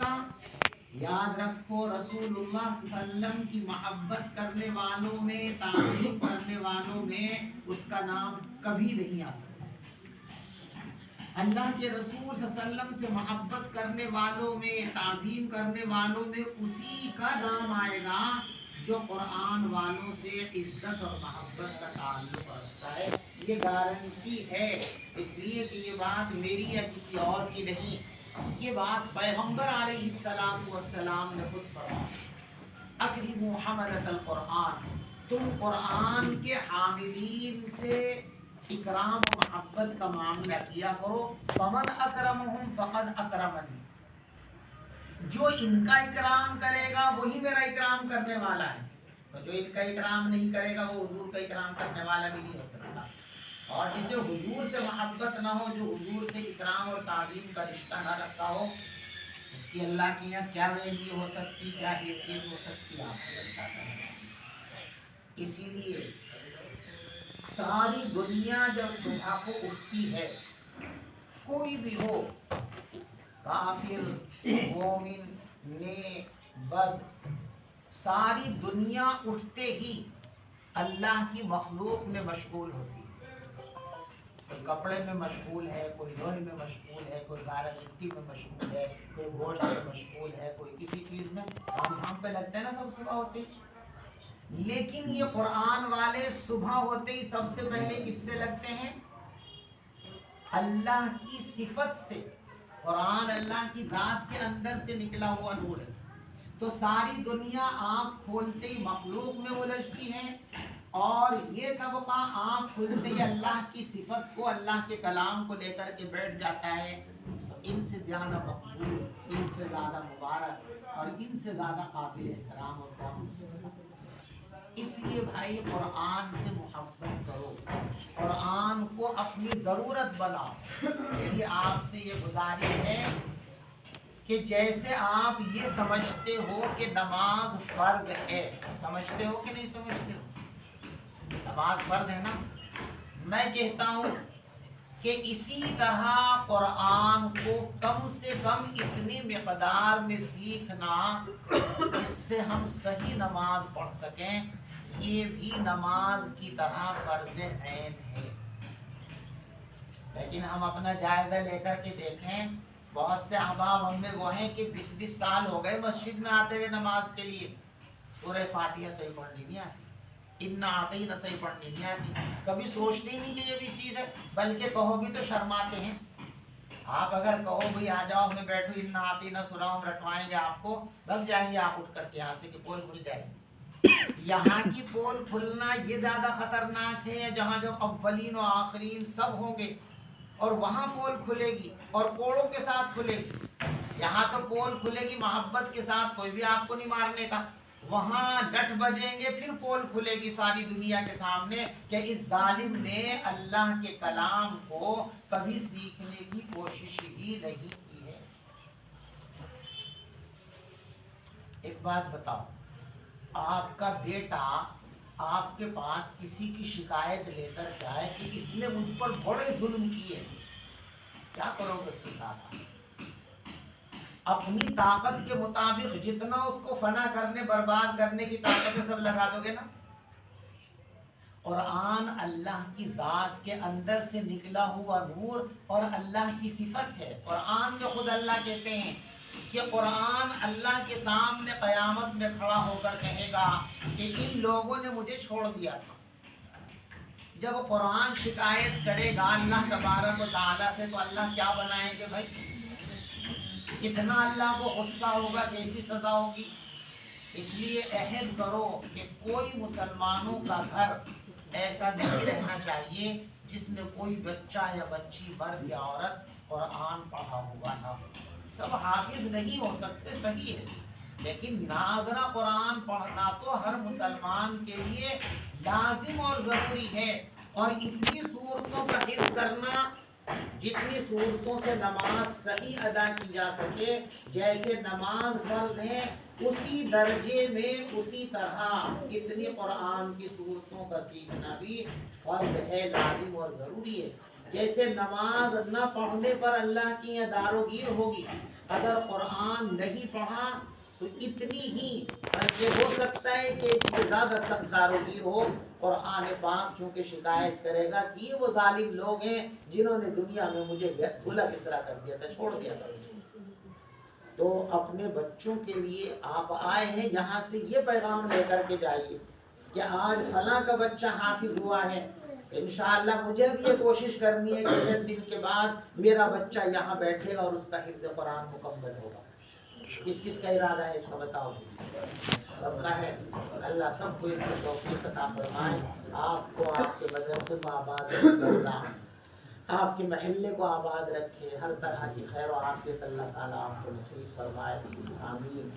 کا یاد رکھو رسول اللہ صلی اللہ علیہ وسلم کی محبت کرنے والوں میں، تعظیم کرنے والوں میں اس کا نام کبھی نہیں آ سکتا۔ اللہ کے رسول صلی اللہ علیہ وسلم سے محبت کرنے والوں میں، تعظیم کرنے والوں میں اسی کا نام آئے گا جو قرآن والوں سے عزت اور محبت کا تعلق رکھتا ہے۔ یہ گارنٹی ہے، اس لیے کہ یہ بات میری یا کسی اور کی نہیں، یہ بات پیغمبر علیہ السلام نے خود فرمایا۔ اکرموا حملۃ القرآن، تم قرآن کے حاملین سے اکرام و محبت کا معاملہ کیا کرو۔ فمن اکرمہم فقد اکرمنی، جو ان کا اکرام کرے گا وہی میرا اکرام کرنے والا ہے، اور جو ان کا اکرام نہیں کرے گا وہ حضور کا اکرام کرنے والا بھی نہیں ہو سکتا۔ اور جسے حضور سے محبت نہ ہو، جو حضور سے اکرام اور تعظیم کا رشتہ نہ رکھتا ہو، اس کی اللہ کی یہاں کیا ویلیو ہو سکتی، کیا حیثیت ہو سکتی، آپ کو بتاتا ہے۔ اسی لیے ساری دنیا جب صبح کو اٹھتی ہے، کوئی بھی ہو، کافر، مومن، نیک، بد، ساری دنیا اٹھتے ہی اللہ کی مخلوق میں مشغول ہوتی ہے۔ کوئی کپڑے میں مشغول ہے، کوئی لوہے میں مشغول ہے، کوئی گارا مٹی میں مشغول ہے، کوئی گوشت میں مشغول ہے، کوئی کسی چیز میں کام دھام پہ لگتے ہیں نا سب صبح ہوتے ہی۔ لیکن یہ قرآن والے صبح ہوتے ہی سب سے پہلے کس سے لگتے ہیں؟ اللہ کی صفت سے۔ قرآن اللہ کی ذات کے اندر سے نکلا ہوا نور ہے، تو ساری دنیا آنکھ کھولتے ہی مخلوق میں الجھتی ہے، اور یہ طبقہ آنکھ کھولتے ہی اللہ کی صفت کو، اللہ کے کلام کو لے کر کے بیٹھ جاتا ہے۔ تو ان سے زیادہ مقبول، ان سے زیادہ مبارک اور ان سے زیادہ قابل احترام اور کون ہو سکتا ہے؟ اس لیے بھائی قرآن سے محبت کرو، قرآن کو اپنی ضرورت بناؤ۔ میری آپ سے یہ گزارش ہے کہ جیسے آپ یہ سمجھتے ہو کہ نماز فرض ہے، سمجھتے ہو کہ نہیں سمجھتے ہو؟ نماز فرض ہے نا؟ میں کہتا ہوں کہ اسی طرح قرآن کو کم سے کم اتنی مقدار میں سیکھنا جس سے ہم صحیح نماز پڑھ سکیں، یہ بھی نماز کی طرح فرض عین ہے۔ لیکن ہم اپنا جائزہ لے کر کے دیکھیں، بہت سے احباب ہم میں وہ ہیں کہ 20 سال ہو گئے مسجد میں آتے ہوئے نماز کے لیے، سورہ فاتحہ صحیح پڑھنی نہیں آتی، انا اعطینہ صحیح پڑھنی نہیں آتی، کبھی سوچتے ہی نہیں کہ یہ بھی چیز ہے، بلکہ کہو بھی تو شرماتے ہیں۔ آپ اگر کہو بھئی آ جاؤ میں بیٹھو انا اعطینہ سنا ہم رٹوائیں گے آپ کو، بھگ جائیں گے آپ اٹھ کر کے یہاں سے کہ پول کھل جائے گی۔ یہاں کی پول کھلنا یہ زیادہ خطرناک ہے جہاں جب اولین و آخرین سب ہوں گے، اور وہاں پول کھلے گی اور کوڑوں کے ساتھ کھلے گی۔ یہاں تو پول کھلے گی محبت کے ساتھ، کوئی بھی آپ کو نہیں مارنے کا، وہاں ڈٹ بجیں گے، پھر پول کھلے گی ساری دنیا کے سامنے کہ اس ظالم نے اللہ کے کلام کو کبھی سیکھنے کی کوشش ہی نہیں کی ہے۔ ایک بات بتاؤ، آپ کا بیٹا آپ کے پاس کسی کی شکایت لے کر جائے کہ اس نے مجھ پر بڑے ظلم کیے، کیا کرو گے اس کے ساتھ؟ اپنی طاقت کے مطابق جتنا اس کو فنا کرنے، برباد کرنے کی طاقت ہے سب لگا دو گے نا۔ قرآن اللہ کی ذات کے اندر سے نکلا ہوا نور اور اللہ کی صفت ہے۔ قرآن میں خود اللہ کہتے ہیں کہ قرآن اللہ کے سامنے قیامت میں کھڑا ہو کر کہے گا کہ ان لوگوں نے مجھے چھوڑ دیا تھا۔ جب قرآن شکایت کرے گا اللہ تبارک و تعالیٰ سے تو اللہ کیا بنائیں گے بھائی؟ کتنا اللہ کو غصہ ہوگا، کیسی سزا ہوگی۔ اس لیے عہد کرو کہ کوئی مسلمانوں کا گھر ایسا نہیں رہنا چاہیے جس میں کوئی بچہ یا بچی، مرد یا عورت قرآن پڑھا ہوا نہ ہو۔ سب حافظ نہیں ہو سکتے، صحیح ہے، لیکن ناظرہ قرآن پڑھنا تو ہر مسلمان کے لیے لازم اور ضروری ہے۔ اور اتنی صورتوں کا حفظ کرنا جتنی صورتوں سے نماز صحیح ادا کی جا سکے، جیسے نماز فرض ہے اسی درجے میں اسی طرح اتنی قرآن کی صورتوں کا سیکھنا بھی فرض ہے، لازم اور ضروری ہے۔ جیسے نماز نہ پڑھنے پر اللہ کی دار و گیر ہوگی، اگر قرآن نہیں پڑھا تو اتنی ہی بلکہ ہو سکتا ہے کہ اس سے زیادہ سخت داروگیر ہو. قرآن پاک چونکہ شکایت کرے گا کہ یہ وہ ظالم لوگ ہیں جنہوں نے دنیا میں مجھے بھولا کس طرح کر دیا تھا، چھوڑ دیا تھا. تو اپنے بچوں کے لیے آپ آئے ہیں یہاں سے یہ پیغام لے کر کے جائیے کہ آج فلاں کا بچہ حافظ ہوا ہے، انشاءاللہ مجھے بھی یہ کوشش کرنی ہے کہ چند دن کے بعد میرا بچہ یہاں بیٹھے گا اور اس کا حفظ قرآن مکمل ہوگا. کس کس کا ارادہ ہے اس کا بتاؤ؟ سب کا ہے. اللہ سب کو اس کی توفیق عطا فرمائے. آپ کو آپ کے مدرسے کو آباد رکھے، آپ کے محلے کو آباد رکھے، ہر طرح کی خیر و عافیت اللہ تعالیٰ آپ کو نصیب فرمائے. آمین.